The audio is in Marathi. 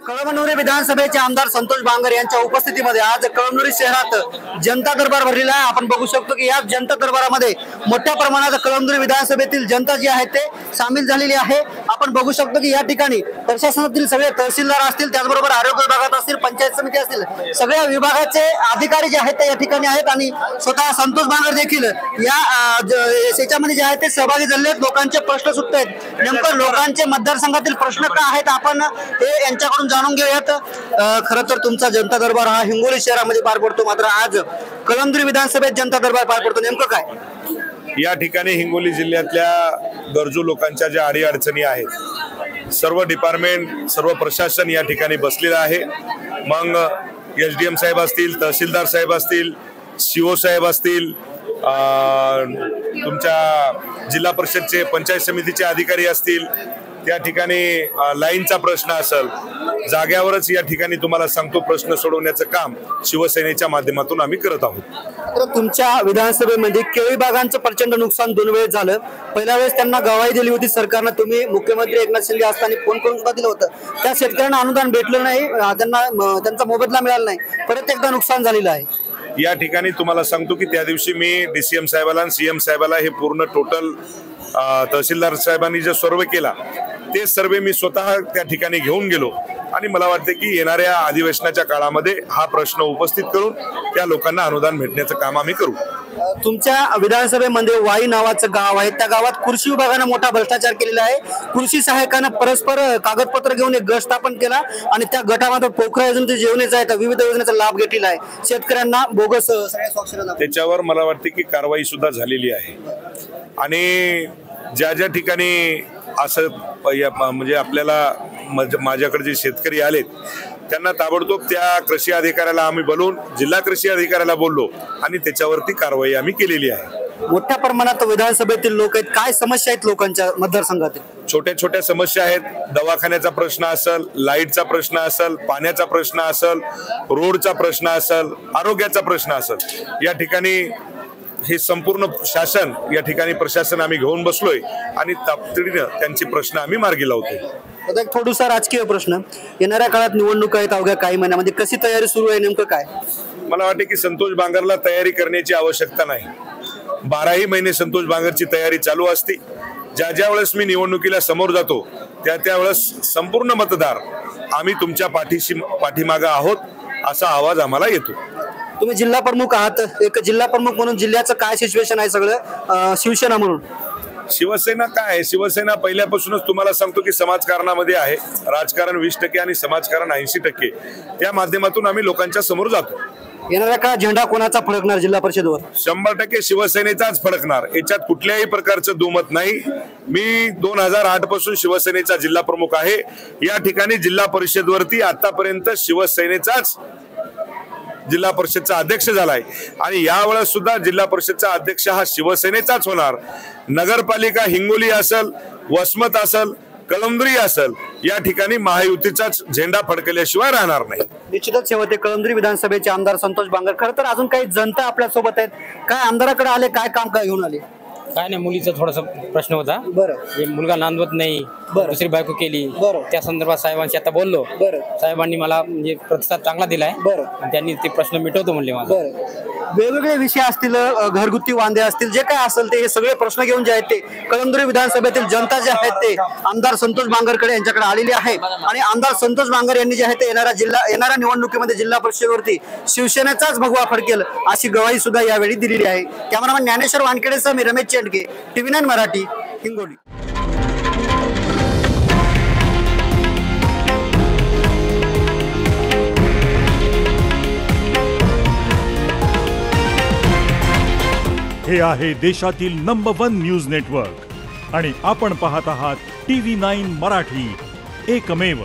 कळमनुरी विधानसभेचे आमदार संतोष बांगर यांच्या उपस्थितीमध्ये आज कळमनुरी शहरात जनता दरबार भरलेला आहे। आपण बघू शकतो की या जनता दरबारामध्ये मोठ्या प्रमाणात कळमनुरी विधानसभेतील जनता जी आहे ते सामील झालेली आहे। आपण बघू शकतो की या ठिकाणी प्रशासनातील सगळे तहसीलदार असतील, त्याचबरोबर आरोग्य विभागात असतील, पंचायत समिती असतील, सगळ्या विभागाचे अधिकारी जे आहेत ते या ठिकाणी आहेत आणि स्वतः संतोष बांगर देखील या याच्यामध्ये जे आहेत ते सहभागी झाले आहेत। लोकांचे प्रश्न सुटत आहेत, नेमकं लोकांचे मतदारसंघातील प्रश्न काय आहेत आपण हे यांच्याकडून जाणून घेऊयात। खरं तर तुमचा जनता दरबार हा हिंगोली शहरामध्ये पार पडतो, मात्र आज कळमनुरी विधानसभेत जनता दरबार पार पडतो, नेमकं काय? या ठिकाणी हिंगोली जिल्ह्यातल्या गरजू लोकांच्या ज्या अडीअडचणी आहेत, सर्व डिपार्टमेंट, सर्व प्रशासन या ठिकाणी बसलेलं आहे। मग SDM साहेब असतील, तहसीलदार साहेब असतील, CO साहेब असतील, तुमच्या जिल्हा परिषदचे पंचायत समितीचे अधिकारी असतील, त्या ठिकाणी लाईनचा प्रश्न असेल, जाग्यावरच या ठिकाणी तुम्हाला सांगतो प्रश्न सोडवण्याचं काम शिवसेनेच्या माध्यमातून आम्ही करत आहोत। तर तुमच्या विधानसभेमध्ये केळी बागांचं प्रचंड नुकसान 2 वेळेस झालं। पहिल्या वेळेस त्यांना गवाही दिली होती सरकारनं, तुम्ही मुख्यमंत्री एकनाथ शिंदे असताना फोन करून सुद्धा दिलं होतं, त्या शेतकऱ्यांना अनुदान भेटलं नाही, त्यांचा मोबदला मिळाला नाही, परत एकदा नुकसान झालेलं आहे। या ठिकाणी तुम्हाला सांगतो की त्या दिवशी मी DCM साहेबाला आणि CM साहेबाला हे पूर्ण टोटल तहसीलदार साहेबांनी जो सर्वे केला ते सर्वे मी स्वतः त्या ठिकाणी घेऊन गेलो आणि मला वाटते की येणाऱ्या अधिवेशनाच्या काळामध्ये हा प्रश्न उपस्थित करून त्या लोकांना अनुदान भेटण्याचं काम आम्ही करू। तुमच्या विधानसभेमध्ये वाई नावाचं गाव आहे, त्या गावात कृषी विभागाने मोठा भ्रष्टाचार केलेला आहे। कृषी सहायकानं परस्पर कागदपत्र घेऊन एक गट स्थापन केला आणि त्या गटामध्ये पोखरा योजनेचे जेवणेच आहे, विविध योजनेचा लाभ घेतलेला आहे, शेतकऱ्यांना बोगस त्याच्यावर मला वाटते की कारवाई सुद्धा झालेली आहे आणि ज्या ठिकाणी असं म्हणजे आपल्याला माझ्याकडे जे शेतकरी आलेत त्यांना ताबडतोब त्या कृषी अधिकाऱ्याला आम्ही बोलून जिल्हा कृषी अधिकाऱ्याला बोललो आणि त्याच्यावरती कारवाई आम्ही केलेली आहे। मोठ्या प्रमाणात विधानसभेतील लोक आहेत, काय समस्या आहेत लोकांच्या मतदारसंघातील? छोट्या छोट्या समस्या आहेत, दवाखान्याचा प्रश्न असेल, लाईटचा प्रश्न असेल, पाण्याचा प्रश्न असेल, रोडचा प्रश्न असेल, आरोग्याचा प्रश्न असेल, या ठिकाणी हे संपूर्ण शासन या ठिकाणी प्रशासन आम्ही घेऊन बसलोय आणि तातडीनं त्यांचे प्रश्न आम्ही मार्गी लावतोय। आता एक थोडासा राजकीय प्रश्न, येणाऱ्या काळात निवडणूक आहेत अवघ्या काही महिन्यामध्ये, कशी तयारी सुरू आहे, नेमकं काय? मला वाटते की संतोष बांगरला तयारी करण्याची आवश्यकता नाही, 12ही महिने संतोष बांगरची तयारी चालू असते। ज्या वेळेस मी निवडणुकीला समोर जातो त्या वेळेस संपूर्ण मतदार आम्ही तुमच्या पाठीमागे आहोत असा आवाज आम्हाला येतो। तुम्ही जिल्हा प्रमुख आहात, एक जिल्हा प्रमुख म्हणून जिल्ह्याचं काय सिच्युएशन आहे सगळं शिवसेना म्हणून? शिवसेना काय, शिवसेना पहिल्यापासूनच तुम्हाला सांगतो की समाजकारणामध्ये आहे, राजकारण 20% आणि समाजकारण 80%, त्या माध्यमातून आम्ही लोकांच्या समोर जातो। येणाऱ्या काळात झेंडा कोणाचा फडकणार जिल्हा परिषदेवर? 100% शिवसेनेचाच फडकणार, याच्यात कुठल्याही प्रकारचं दुमत नाही। मी 2008 पासून शिवसेनेचा जिल्हा प्रमुख आहे। या ठिकाणी जिल्हा परिषदवरती आतापर्यंत शिवसेनेचाच जिल्हा परिषदचा अध्यक्ष झालाय आणि यावेळेस सुद्धा जिल्हा परिषदचा अध्यक्ष हा शिवसेनेचाच होणार। नगरपालिका हिंगोली असेल, वसमत असेल, कळमनुरी असेल, या ठिकाणी महायुतीचाच झेंडा फडकल्याशिवाय राहणार नाही। निश्चितच शेवटी कळमनुरी विधानसभेचे आमदार संतोष बांगर, खरं तर अजून काही जनता आपल्या सोबत आहेत, काय आमदाराकडे आले, काय काम काय घेऊन आले? काय नाही, मुलीचा थोडासा प्रश्न होता, मुलगा नांदवत नाही, दुसरी बायको केली, त्या संदर्भात साहेबांशी आता बोललो, साहेबांनी मला म्हणजे प्रतिसाद चांगला दिलाय आणि त्यांनी ते प्रश्न मिटवतो म्हणले मला। वेगवेगळे विषय असतील, घरगुती वांदे असतील, जे काय असेल ते हे सगळे प्रश्न घेऊन जे आहेत ते कळमनुरी विधानसभेतील जनता जे आहेत ते आमदार संतोष बांगरकडे यांच्याकडे आलेली आहे आणि आमदार संतोष बांगर यांनी जे आहे ते येणाऱ्या निवडणुकीमध्ये जिल्हा परिषदेवरती शिवसेनेचाच भगवा फडकेल अशी गवाही सुद्धा यावेळी दिलेली आहे। कॅमेरामॅन ज्ञानेश्वर वानखेडेसह मी रमेश चेंडके, TV9 मराठी, हिंगोली। हे आहे देशातील नंबर 1 न्यूज नेटवर्क आणि आपण पाहत आहात TV9 मराठी, एकमेव।